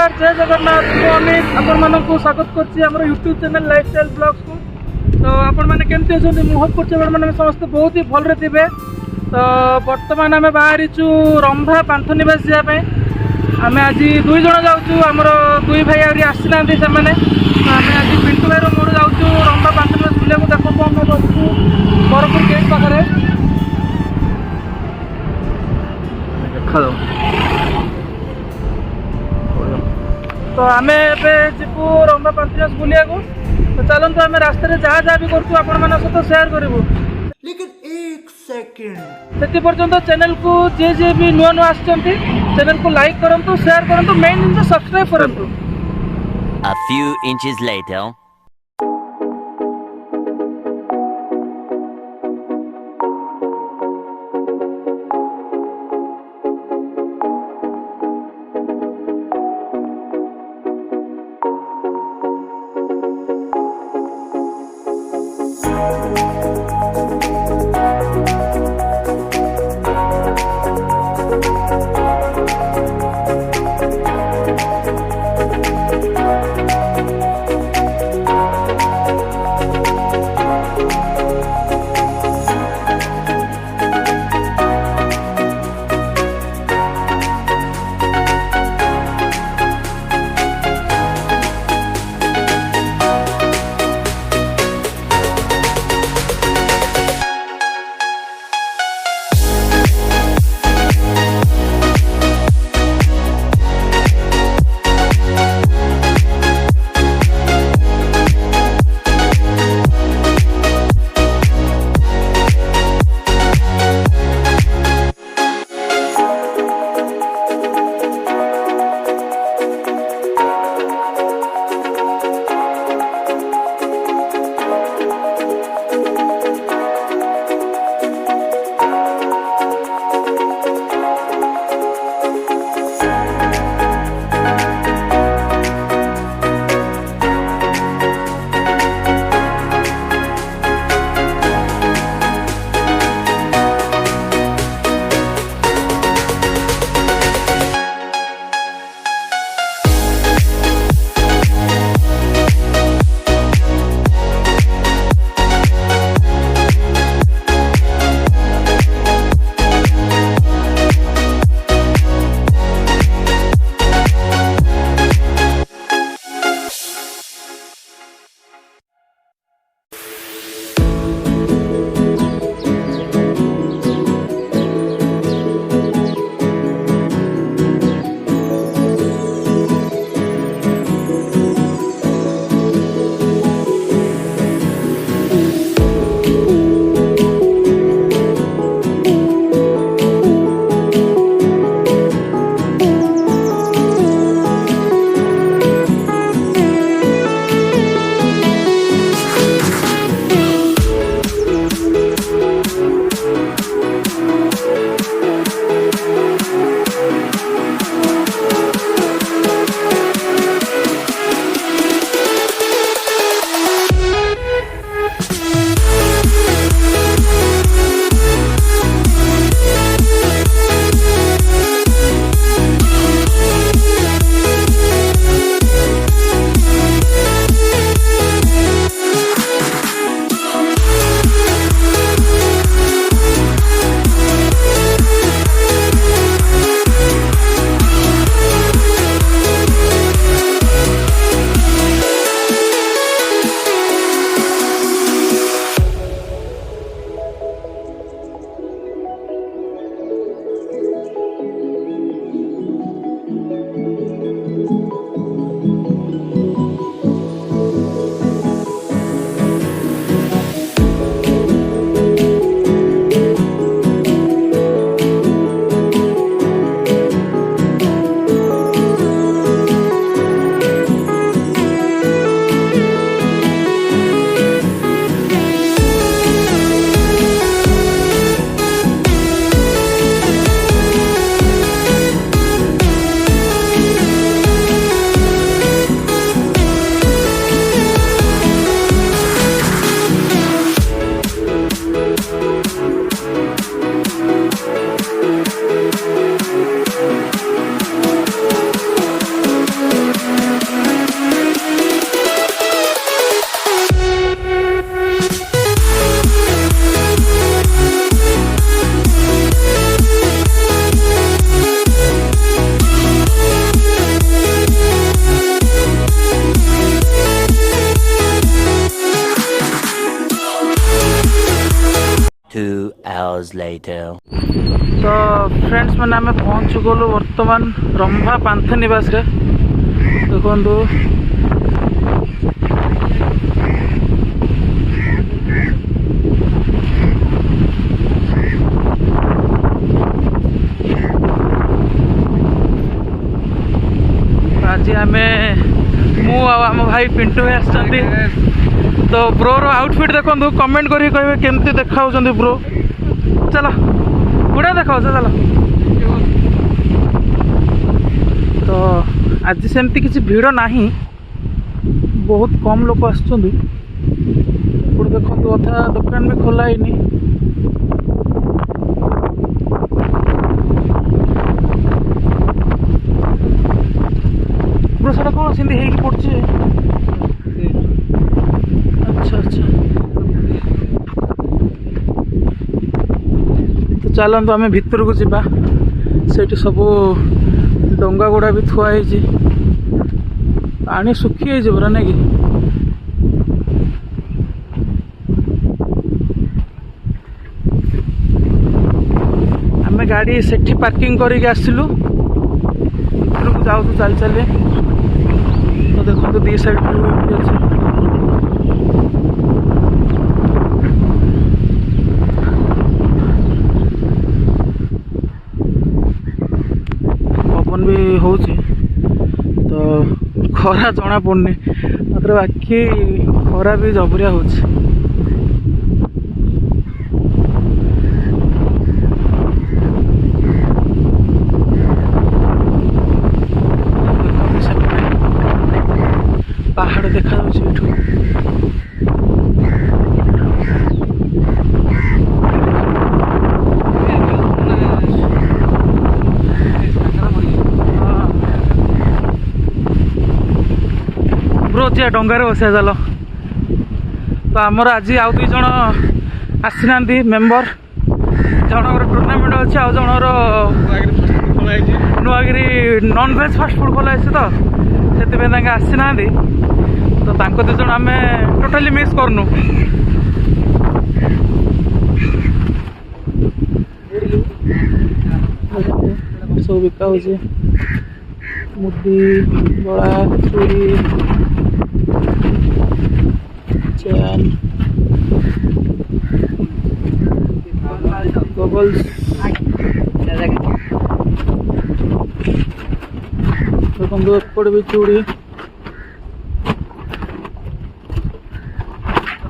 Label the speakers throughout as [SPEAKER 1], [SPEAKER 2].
[SPEAKER 1] नमस्कार जय जगन्नाथ मु अमित आपण को स्वागत करछि हमर यूट्यूब चैनल लाइफस्टाइल ब्लॉग्स को। तो आपण माने केमति अछन मु होप करछि आपण माने समस्त बहुत ही भल रे थिबे। तो वर्तमान आम बाहरी रंभा पांथनिवास जापे आम आज दुई जन जाऊँ आमर दुई भाई आहरी आसी ना से आम आज पिंटू भाई मोर जाऊँ रंभा पांथनिवास बुले देखो आम बसु बरपुर गेट पाखे देखा तो आम एबू रंभा पांथनिवास बुलिया तो चलते आम रास्ते जहाँ जहाँ भी करूँ आपण सहित सेयार करूँ।
[SPEAKER 2] लेकिन एक सेकंड
[SPEAKER 1] से पर्यंत चैनल को जे जे भी नुआ नुआ आसचंती चैनल को लाइक करंतु शेयर करंतु मेन जिन सब्सक्राइब करंतु।
[SPEAKER 3] A few inches later. hours later.
[SPEAKER 1] तो फ्रेंड्स मैंने आम पहुँचु गलु बर्तमान रंभा पांथ निवास रे देखु आज आम मु भाई पिंटू भाई आसछन्ती तो ब्रो रो आउटफिट देखो कमेंट करी कहे केमती देखा ब्रो चलो गुड़ा देखा चलो तो आज सेमती किसी भीड़ नहीं बहुत कम लोग आसुँच देखो अथा दुकान भी खोला ही ब्रो सेटा कौन सिंधी है कि पड़े अच्छा अच्छा तो चलतु आम भितर को जावा से सब डंगा गुड़ा भी थुआई पानी सुखी पूरा ना कि आम गाड़ी से पार्किंग करके आसलु भितर को जाऊ चल चल तो देखो दी साइड अच्छे पवन भी हो तो खरा जना पड़नी मात्र बाकी खरा भी जबरिया हो पहाड़ देखा ब्रो जी डंगार बसिया चल तो आमर आज आउ दुई जन आसी ना मेम्बर जनकर टूर्णामेंट अच्छे आउ जनर नुआगिरी नॉन वेज फास्ट फूड खोला तो से आसी ना तो दु जन आम टोटाली मिस करनु सब बिका हो मुदी बड़ा चूड़ी चैन गॉगल्स देखो एपट भी चूड़ी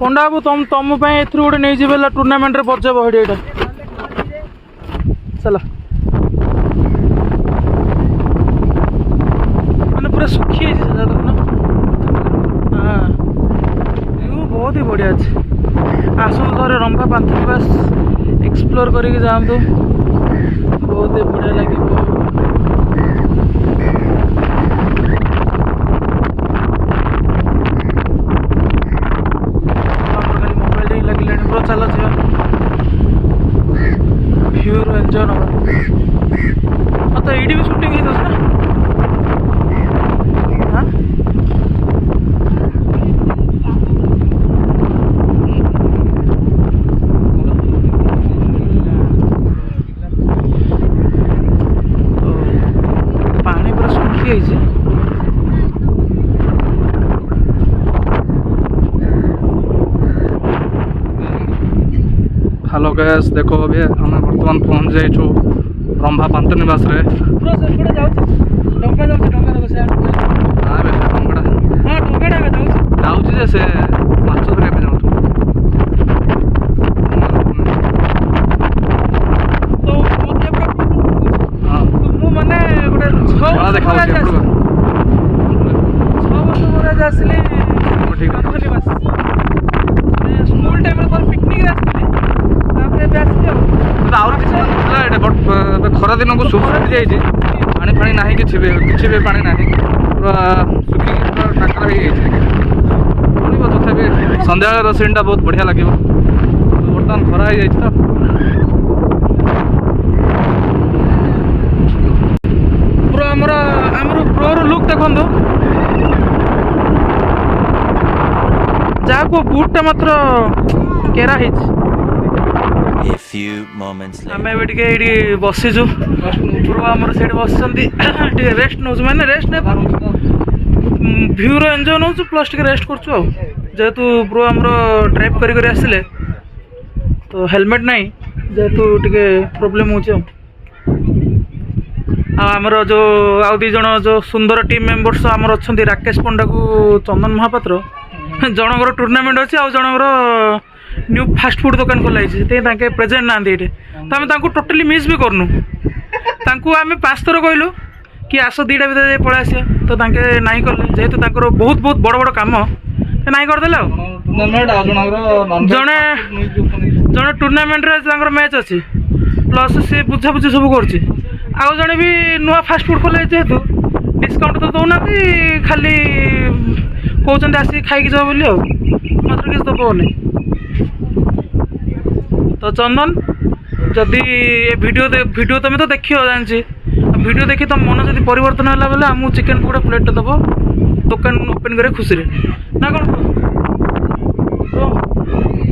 [SPEAKER 1] पंडा बाबू तुम गोटे नहीं जाए टूर्णामेंट रे बजेब हेडी एटा चलो मैंने पूरा सुखी है देखना हाँ व्यू बहुत ही बढ़िया अच्छे आसतु थे रंभा पांथ निवास एक्सप्लोर करके जातु बहुत ही बढ़िया लगे चलो जा भ्यूर एंजॉय ना तो ये भी शूटिंग है ना हाँ तो पानी पूरा सुखी है हेलो गैस देखो अभी आम बर्तमान पहुँच जाइछु रंभा पांथ निवास रे जाऊँ से माछ धरिया जाऊँ स्कूल टाइम पिकनिक खरा दिन को सुखी जाइए पानी फाणी ना किसी भी पानी ना पूरा सुखी टाकरा हो तथा सन्ध्या सीन टा बहुत बढ़िया लगे बर्तमान खरा हो तो पूरा आमर प्रोर लुक देखो जहाँ को बुटा मात्र केरा
[SPEAKER 3] A few moments later.
[SPEAKER 1] ଆମେ ଏବେ ଟିକେ ଏଇଠି ବସିଛୁ ବ୍ରୋ ଆମର ସେଇଠି ବସିଛନ୍ତି ଟିକେ ରେଷ୍ଟ ନେଉଛୁ ମାନେ ରେଷ୍ଟ ନେଇ ଭ୍ୟୁର ଏନ୍ଜୟ ନେଉଛୁ ପ୍ଲସ୍ ଟିକେ ରେଷ୍ଟ କରୁଛୁ ଆଉ ଯେହେତୁ ବ୍ରୋ ଆମର ଡ୍ରାଇଭ୍ କରି କରି ଆସିଲେ ତ ହେଲମେଟ୍ ନାହିଁ ଯେହେତୁ ଟିକେ ପ୍ରୋବ୍ଲେମ୍ ହେଉଛି ଆଉ ଆମର ଯେଉଁ ଆଉ ଦୁଇ ଜଣ ଯେଉଁ ସୁନ୍ଦର ଟିମ୍ ମେମ୍ବର୍ସ ଆମର ଅଛନ୍ତି ରାକେଶ ପଣ୍ଡାକୁ ଚନ୍ଦନ ମହାପାତ୍ର ଜଣଙ୍କର ଟୁର୍ଣ୍ଣାମେଣ୍ଟ ଅଛି ଆଉ ଜଣଙ୍କର ନ୍ୟୁ ଫାଷ୍ଟ ଫୁଡ୍ ଦୋକାନ ଖୋଲା ହେଇଛି ସେଥିପାଇଁ ତାଙ୍କେ ପ୍ରେଜେଣ୍ଟ ନାହାନ୍ତି ଏଇଠି ତ ଆମେ ତାଙ୍କୁ ଟୋଟାଲି ମିସ୍ ବି କରୁନୁ ତାଙ୍କୁ ଆମେ 5 ଥର କହିଲୁ କି ଆସ 2ଟା ଭିତରେ ଯାଇ ପଳେଇ ଆସିବା ତ ତାଙ୍କେ ନାହିଁ କଲେ ଯେହେତୁ ତାଙ୍କର ବହୁତ ବହୁତ ବଡ଼ ବଡ଼ କାମ ନାହିଁ କରିଦେଲେ ଆଉ ଜଣେ ଜଣେ ଟୁର୍ଣ୍ଣାମେଣ୍ଟରେ ତାଙ୍କର ମ୍ୟାଚ୍ ଅଛି ପ୍ଲସ୍ ସେ ବୁଝାବୁଝି ସବୁ କରୁଛି ଆଉ ଜଣେ ବି ନୂଆ ଫାଷ୍ଟ ଫୁଡ୍ ଖୋଲା ହେଇଛି ଯେହେତୁ ଡିସକାଉଣ୍ଟ ତ ଦେଉନାହାନ୍ତି ଖାଲି କହୁଛନ୍ତି ଆସିକି ଖାଇକି ଯାଅ ବୋଲି ଆଉ ମାତ୍ର କିଛି ଦେବନି ତ ଚନ୍ଦନ ଯଦି ଏ ଭିଡ଼ିଓ ତମେ ତ ଦେଖିବ ଜାଣିଛି ଭିଡ଼ିଓ ଦେଖି ତମ ମନ ଯଦି ପରିବର୍ତ୍ତନ ହେଲା ବେଲେ ଆମକୁ ଚିକେନ୍ ପକୋଡ଼ା ପ୍ଲେଟ୍ଟେ ଦେବ ଦୋକାନ ଓପେନ୍ କରିବା ଖୁସିରେ ନା କ'ଣ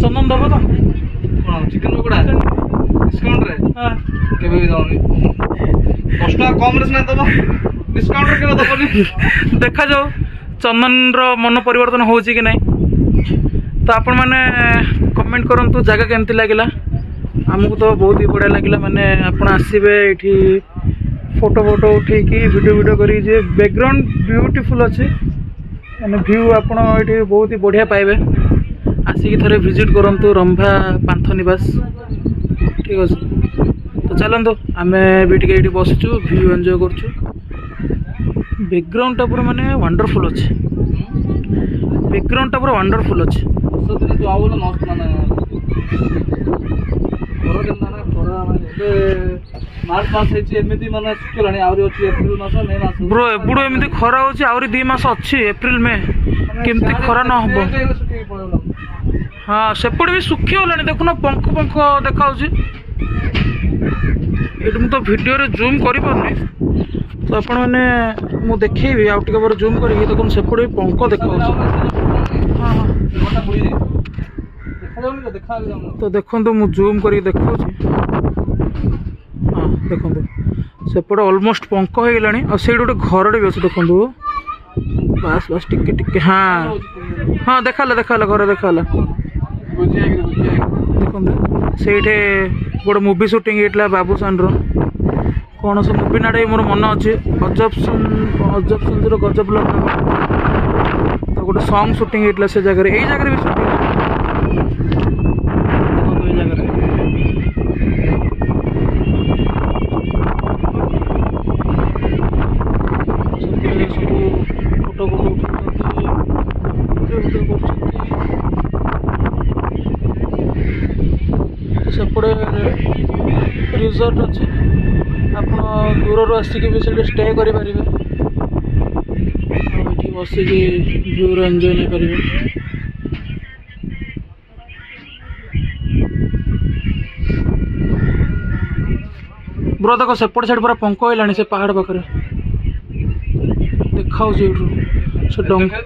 [SPEAKER 1] ଚନ୍ଦନ ଦେବ ତ
[SPEAKER 4] ଚିକେନ୍ ପକୋଡ଼ା ଡିସକାଉଣ୍ଟରେ କେବେ ବି ଦେବନି 10 ଟଙ୍କା କମ୍ରେ ସିନା ଦେବ ଡିସକାଉଣ୍ଟରେ କେବେ ଦେବନି
[SPEAKER 1] ଦେଖାଯାଉ ଚନ୍ଦନର ମନ ପରିବର୍ତ୍ତନ ହେଉଛି କି ନାହିଁ ତ ଆପଣମାନେ କମେଣ୍ଟ କରନ୍ତୁ ଜାଗା କେମିତି ଲାଗିଲା ଆମକୁ ତ ବହୁତ ହି ବଢ଼ିଆ ଲାଗିଲା ମାନେ ଆପଣ ଆସିବେ ଏଇଠି ଫଟୋ ଉଠେଇକି ଭିଡ଼ିଓ କରିକି ଯିବେ ବ୍ୟାକଗ୍ରାଉଣ୍ଡ ବ୍ୟୁଟିଫୁଲ୍ ଅଛି ମାନେ ଭ୍ୟୁ ଆପଣ ଏଇଠି ବହୁତ ହି ବଢ଼ିଆ ପାଇବେ ଆସିକି ଥରେ ଭିଜିଟ୍ କରନ୍ତୁ ରମ୍ଭା ପାନ୍ଥ ନିବାସ ଠିକ୍ ଅଛି ତ ଚାଲନ୍ତୁ ଆମେ ବି ଟିକେ ଏଇଠି ବସିଛୁ ଭ୍ୟୁ ଏନ୍ଜୟ କରୁଛୁ ବ୍ୟାକଗ୍ରାଉଣ୍ଡଟା ପୁରା ମାନେ ୱାଣ୍ଡରଫୁଲ୍ ଅଛି ବ୍ୟାକଗ୍ରାଉଣ୍ଡଟା ପୁରା ୱାଣ୍ଡରଫୁଲ୍ ଅଛି
[SPEAKER 4] ଦିନେ ତୁ ଆଉ ବୋଲେ ମସ୍ତ ମାନେ ଖରା ଦିନ ମାନେ ଖରା ମାନେ ଏବେ ମାର୍ଚ୍ଚ ମାସ ହେଇଛି ଏମିତି ମାନେ ଶୁଖିଲାଣି ଆହୁରି ଅଛି ଏପ୍ରିଲ ମାସ ମେ ମାସ
[SPEAKER 1] ବ୍ରୋ ଏପଟୁ ଏମିତି ଖରା ହେଉଛି ଆହୁରି 2 ମାସ ଅଛି ଏପ୍ରିଲ ମେ କେମିତି ଖରା ନ ହେବ ହଁ ସେପଟେ ବି ଶୁଖିଗଲାଣି ଦେଖୁନ ପଙ୍କ ଦେଖାହେଉଛି ଏଇଠି ମୁଁ ତ ଭିଡ଼ିଓରେ ଜୁମ୍ କରିପାରୁନି ତ ଆପଣମାନେ ମୁଁ ଦେଖେଇବି ଆଉ ଟିକେ ପରେ ଜୁମ୍ କରିକି ଦେଖୁନ ସେପଟେ ବି ପଙ୍କ ଦେଖାହେଉଛି ତ ଦେଖନ୍ତୁ ମୁଁ ଜୁମ୍ କରିକି ଦେଖାଉଛି ହଁ ଦେଖନ୍ତୁ ସେପଟେ ଅଲମୋଷ୍ଟ ପଙ୍କ ହେଇଗଲାଣି ଆଉ ସେଇଠି ଗୋଟେ ଘରଟେ ବି ଅଛି ଦେଖନ୍ତୁ ବାସ୍ ଟିକେ ହଁ ଦେଖାହେଲା ଘର ଦେଖାହେଲା ଦେଖନ୍ତୁ ସେଇଠି ଗୋଟେ ମୁଭି ସୁଟିଂ ହେଇଥିଲା ବାବୁସାନର କ'ଣ ସେ ମୁଭି ନାଁଟା ମୋର ମନେ ଅଛି ଅଜବ ସୁନ୍ଦର ଗଜବ ଲଭ୍ ତ ଗୋଟେ ସଙ୍ଗ ସୁଟିଂ ହେଇଥିଲା ସେ ଜାଗାରେ ଏଇ ଜାଗାରେ ବି ସୁଟିଂ ଏଇ ଜାଗାରେ ସବୁ ଫଟୋ ଉଠଉଛନ୍ତି ସେପଟେ ରିସର୍ଟ ଅଛି ଆପଣ ଦୂରରୁ ଆସିକି ବି ସେଠି ଷ୍ଟେ କରିପାରିବେ ଆଉ ଏଠି ବସିକି ଭ୍ୟୁର ଏନ୍ଜୟ ନେଇପାରିବେ ବ୍ରୋ ଦେଖ ସେପଟେ ସାଇଡ୍ ପୁରା ପଙ୍କ ହେଇଲାଣି ସେ ପାହାଡ଼ ପାଖରେ ଦେଖାଉଛି ଏଇଠୁ ସେ ଡଙ୍ଗା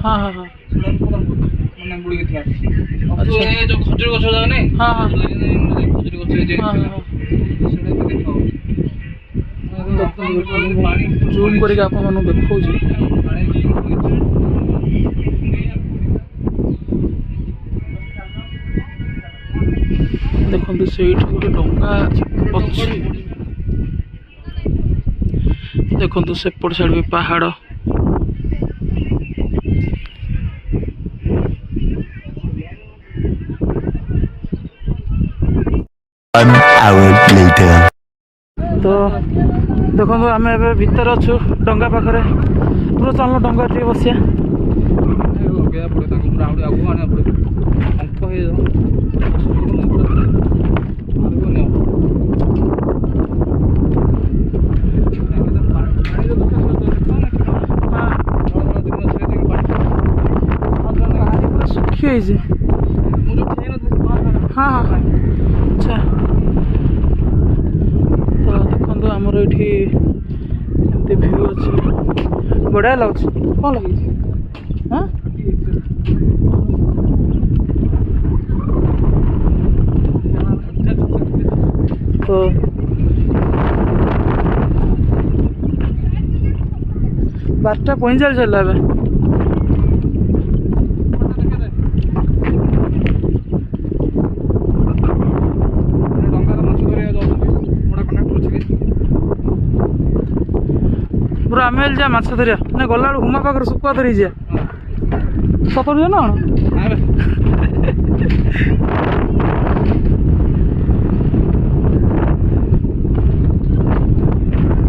[SPEAKER 1] ହଁ
[SPEAKER 4] ମାନେ ବୁଡ଼ିକି ଥିଲା ଯୋଉ ଖଜୁରୀ ଗଛ ଯାକ ନାଇଁ ଖଜୁରୀ ଗଛ
[SPEAKER 1] ଜୁମ୍ କରିକି ଆପଣମାନଙ୍କୁ ଦେଖାଉଛି ଦେଖନ୍ତୁ ସେଇଠି ଗୋଟେ ଡଙ୍ଗା ଅଛି ଦେଖନ୍ତୁ ସେପଟ ସାଇଡ୍ ବି ପାହାଡ଼ ତ ଦେଖନ୍ତୁ ଆମେ ଏବେ ଭିତରେ ଅଛୁ ଡଙ୍ଗା ପାଖରେ ପୁରା ଚାଲୁନ ଡଙ୍ଗା ଟିକେ ବସିବା
[SPEAKER 4] ଲଗେଇବା ପଡ଼େ ତାଙ୍କୁ ପୁରା ଆହୁରି ଆଗକୁ ଆଣିବାକୁ ପଡ଼େ ଅଙ୍କ ହେଇଯାଉ
[SPEAKER 1] ଶୁଖି ହେଇଛି ହଁ ଆଚ୍ଛା ତ ଦେଖନ୍ତୁ ଆମର ଏଇଠି ଏମିତି ଭ୍ୟୁ ଅଛି ବଢ଼ିଆ ଲାଗୁଛି କ'ଣ ଲାଗିଛି ହଁ 12:45 ହେଲା ଏବେ।
[SPEAKER 4] ଡଙ୍ଗାରେ ମାଛ ଧରିବାକୁ ଯାଉଛନ୍ତି ମୋଟା କନେକ୍ଟର ଅଛି କି
[SPEAKER 1] ବ୍ରୋ ଆମେ ହେଲେ ଯା ମାଛ ଧରିବା ନା ଗଲାବେଳୁ ହୁମା ପାଖରେ ଶୁଖୁଆ ଧରି ଯିବା ସତର ଜଣ
[SPEAKER 4] ନାଇଁ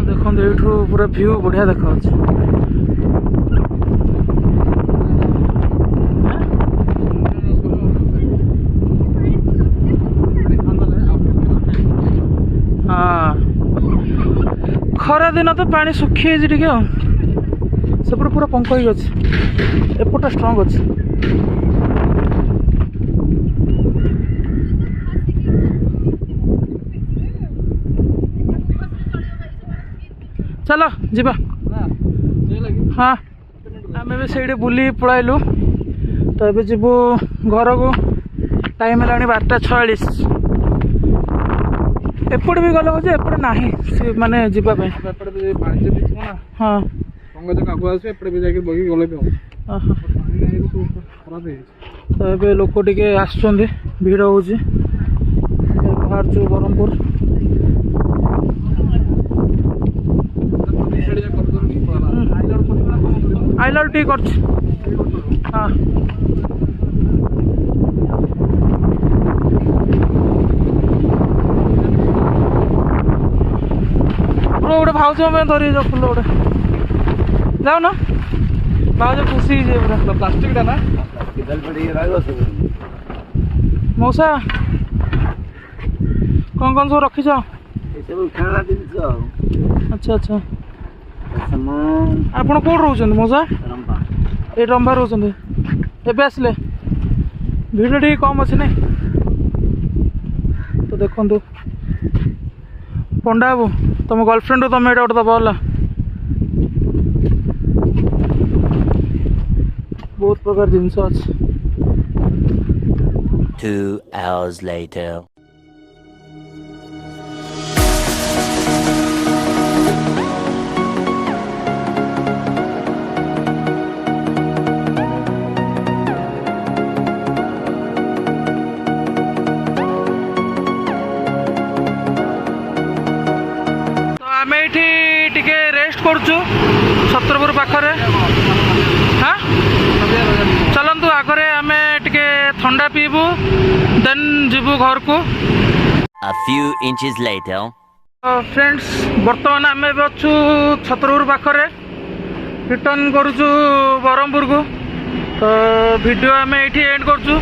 [SPEAKER 1] ଦେଖନ୍ତୁ ଏଇଠୁ ପୁରା ଭିଉ ବଢିଆ ଦେଖାଯାଉଛି। ହଁ ଖରା ଦିନ ତ ପାଣି ଶୁଖି ଯାଇଛି ଟିକେ ଆଉ ସେପଟେ ପୁରା ପଙ୍କ ହେଇକି ଅଛି ଏପଟଟା ଷ୍ଟ୍ରଙ୍ଗ ଅଛି। ଚାଲ ଯିବା। ହଁ ଆମେ ବି ସେଇଠି ବୁଲି ପଳାଇଲୁ ତ ଏବେ ଯିବୁ ଘରକୁ। ଟାଇମ୍ ହେଲାଣି 12:46। ଏପଟେ ବି ଗଲେ ହଉଛି ଏପଟେ ନାହିଁ ସେ ମାନେ ଯିବା ପାଇଁ।
[SPEAKER 4] ଏପଟେ ବି ପାଣି ଯଦି ଥିବ ନା
[SPEAKER 1] ହଁ
[SPEAKER 4] ଡଙ୍ଗା ଯାକ ଆଗୁଆ ଆସିବ ଏପଟେ ବି ଯାଇକି ବଗିକି ଗଲେ ବି ହବ।
[SPEAKER 1] ଓହୋ
[SPEAKER 4] ପାଣି ନାହିଁ ସବୁ ଖରାପ ହେଇଯାଇଛି।
[SPEAKER 1] ତ ଏବେ ଲୋକ ଟିକେ ଆସୁଛନ୍ତି ଭିଡ଼ ହେଉଛି। ବାହାରୁଛୁ ବ୍ରହ୍ମପୁର। ଆଇଲା ବେଳକୁ ଟିକେ କରୁଛି ହଁ ପୁରା ଗୋଟେ ଭାଉଜ ଆମେ ଧରି ଯାଉ ଫୁଲ ଗୋଟେ ଯାଉ ନା ଭାଉଜ ଖୁସି ହେଇଯିବେ ପୁରା।
[SPEAKER 4] ପ୍ଲାଷ୍ଟିକଟା ନା
[SPEAKER 1] ମଉସା କ'ଣ କ'ଣ ସବୁ ରଖିଛ?
[SPEAKER 5] ଏସବୁ ଖେଳନା ଜିନିଷ ଆଉ
[SPEAKER 1] ଆଚ୍ଛା ଆଚ୍ଛା
[SPEAKER 5] ସାମାନ
[SPEAKER 1] ଆପଣ କେଉଁଠି ରହୁଛନ୍ତି ମଉସା?
[SPEAKER 5] ରମ୍ବା
[SPEAKER 1] ଏଇ ରମ୍ବା ରହୁଛନ୍ତି। ଏବେ ଆସିଲେ ଭିଡ଼ ଟିକେ କମ୍ ଅଛି ନାଇଁ ତ ଦେଖନ୍ତୁ ପଣ୍ଡା ବାବୁ ତମ ଗର୍ଲଫ୍ରେଣ୍ଡକୁ ତମେ ଏଇଟା ଗୋଟେ ଦେବ ହେଲା। ବହୁତ ପ୍ରକାର ଜିନିଷ ଅଛି।
[SPEAKER 3] 2 hours later.
[SPEAKER 1] ଆମେ ଏଇଠି ଟିକେ ରେଷ୍ଟ କରୁଛୁ ଛତ୍ରପୁର ପାଖରେ। ହଁ ଚାଲନ୍ତୁ ଆଗରେ ଆମେ ଟିକେ ଥଣ୍ଡା ପିଇବୁ ଦେନ୍ ଯିବୁ ଘରକୁ।
[SPEAKER 3] A few inches later.
[SPEAKER 1] Friends ବର୍ତ୍ତମାନ ଆମେ ଏବେ ଅଛୁ ଛତ୍ରପୁର ପାଖରେ ରିଟର୍ନ କରୁଛୁ ବ୍ରହ୍ମପୁରକୁ। ତ ଭିଡ଼ିଓ ଆମେ ଏଇଠି ଏଣ୍ଡ କରୁଛୁ।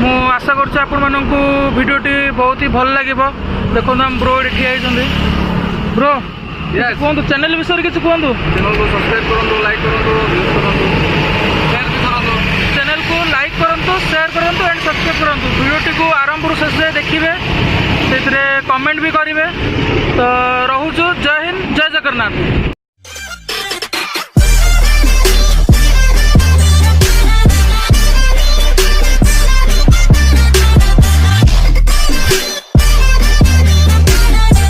[SPEAKER 1] ମୁଁ ଆଶା କରୁଛି ଆପଣମାନଙ୍କୁ ଭିଡ଼ିଓଟି ବହୁତ ହି ଭଲ ଲାଗିବ। ଦେଖନ୍ତୁ ଆମ ବ୍ରୋ ଏଠି ଠିଆ ହେଇଛନ୍ତି। ବ୍ରୋ କୁହନ୍ତୁ ଚ୍ୟାନେଲ ବିଷୟରେ କିଛି କୁହନ୍ତୁ।
[SPEAKER 4] ଚ୍ୟାନେଲକୁ ସବସ୍କ୍ରାଇବ୍ କରନ୍ତୁ, ଲାଇକ୍ କରନ୍ତୁ, ଭିଉଜ୍ କରନ୍ତୁ, ସେୟାର ବି କରନ୍ତୁ।
[SPEAKER 1] ଚ୍ୟାନେଲକୁ ଲାଇକ୍ କରନ୍ତୁ, ସେୟାର କରନ୍ତୁ ଆଣ୍ଡ ସବସ୍କ୍ରାଇବ୍ କରନ୍ତୁ। ଭିଡ଼ିଓଟିକୁ ଆରମ୍ଭରୁ ଶେଷ ଯାଏ ଦେଖିବେ, ସେଥିରେ କମେଣ୍ଟ ବି କରିବେ। ତ ରହୁଛୁ। ଜୟ ହିନ୍ଦ, ଜୟ ଜଗନ୍ନାଥ।